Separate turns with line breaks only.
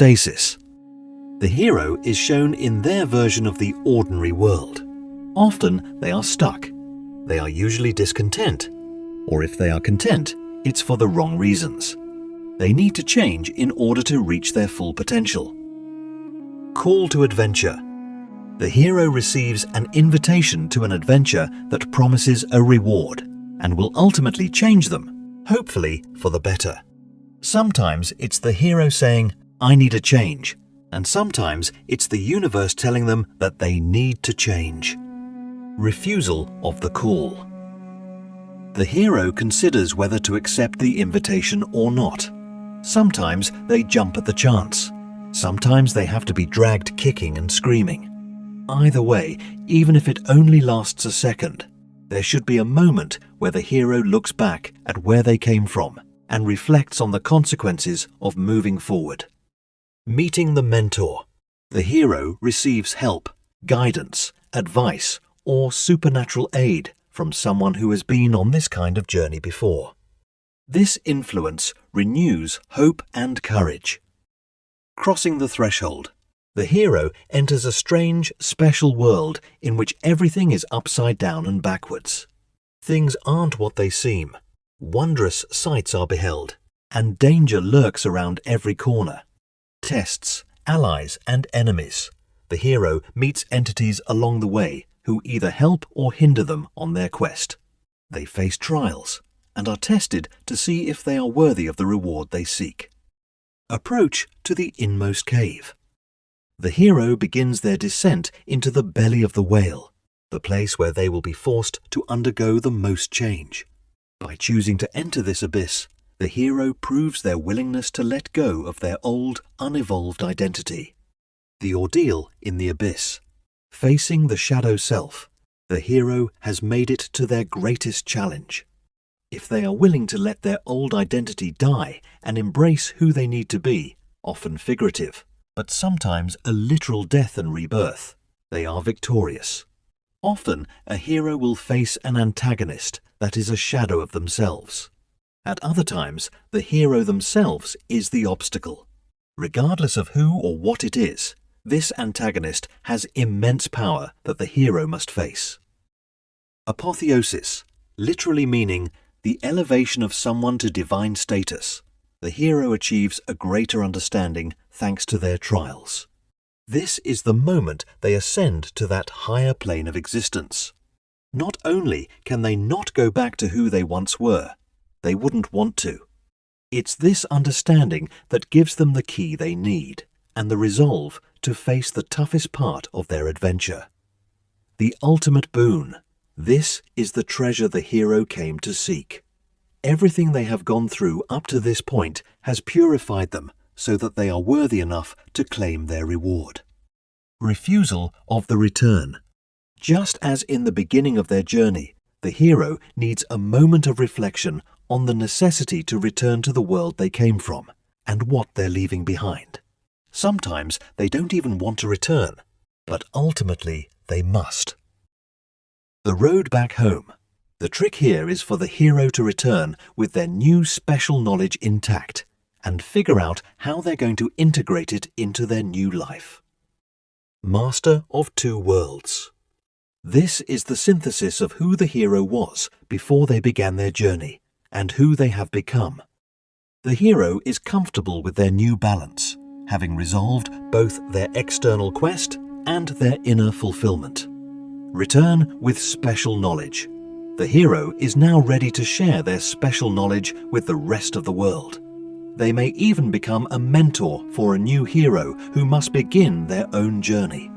Stasis. The hero is shown in their version of the ordinary world. Often they are stuck. They are usually discontent. Or if they are content, it's for the wrong reasons. They need to change in order to reach their full potential. Call to adventure. The hero receives an invitation to an adventure that promises a reward and will ultimately change them, hopefully for the better. Sometimes it's the hero saying, "I need a change," and sometimes it's the universe telling them that they need to change. Refusal of the call. The hero considers whether to accept the invitation or not. Sometimes they jump at the chance. Sometimes they have to be dragged kicking and screaming. Either way, even if it only lasts a second, there should be a moment where the hero looks back at where they came from and reflects on the consequences of moving forward. Meeting the mentor. The hero receives help, guidance, advice, or supernatural aid from someone who has been on this kind of journey before. This influence renews hope and courage. Crossing the threshold. The hero enters a strange, special world in which everything is upside down and backwards. Things aren't what they seem. Wondrous sights are beheld, and danger lurks around every corner. Tests, allies, and enemies. The hero meets entities along the way who either help or hinder them on their quest. They face trials and are tested to see if they are worthy of the reward they seek. Approach to the inmost cave. The hero begins their descent into the belly of the whale, the place where they will be forced to undergo the most change. By choosing to enter this abyss, the hero proves their willingness to let go of their old, unevolved identity. The ordeal in the abyss. Facing the shadow self, the hero has made it to their greatest challenge. If they are willing to let their old identity die and embrace who they need to be, often figurative, but sometimes a literal death and rebirth, they are victorious. Often, a hero will face an antagonist that is a shadow of themselves. At other times, the hero themselves is the obstacle. Regardless of who or what it is, this antagonist has immense power that the hero must face. Apotheosis, literally meaning the elevation of someone to divine status. The hero achieves a greater understanding thanks to their trials. This is the moment they ascend to that higher plane of existence. Not only can they not go back to who they once were, they wouldn't want to. It's this understanding that gives them the key they need and the resolve to face the toughest part of their adventure. The ultimate boon. This is the treasure the hero came to seek. Everything they have gone through up to this point has purified them so that they are worthy enough to claim their reward. Refusal of the return. Just as in the beginning of their journey, the hero needs a moment of reflection on the necessity to return to the world they came from and what they're leaving behind. Sometimes they don't even want to return, but ultimately they must. The road back home. The trick here is for the hero to return with their new special knowledge intact and figure out how they're going to integrate it into their new life. Master of two worlds. This is the synthesis of who the hero was before they began their journey and who they have become. The hero is comfortable with their new balance, having resolved both their external quest and their inner fulfillment. Return with special knowledge. The hero is now ready to share their special knowledge with the rest of the world. They may even become a mentor for a new hero who must begin their own journey.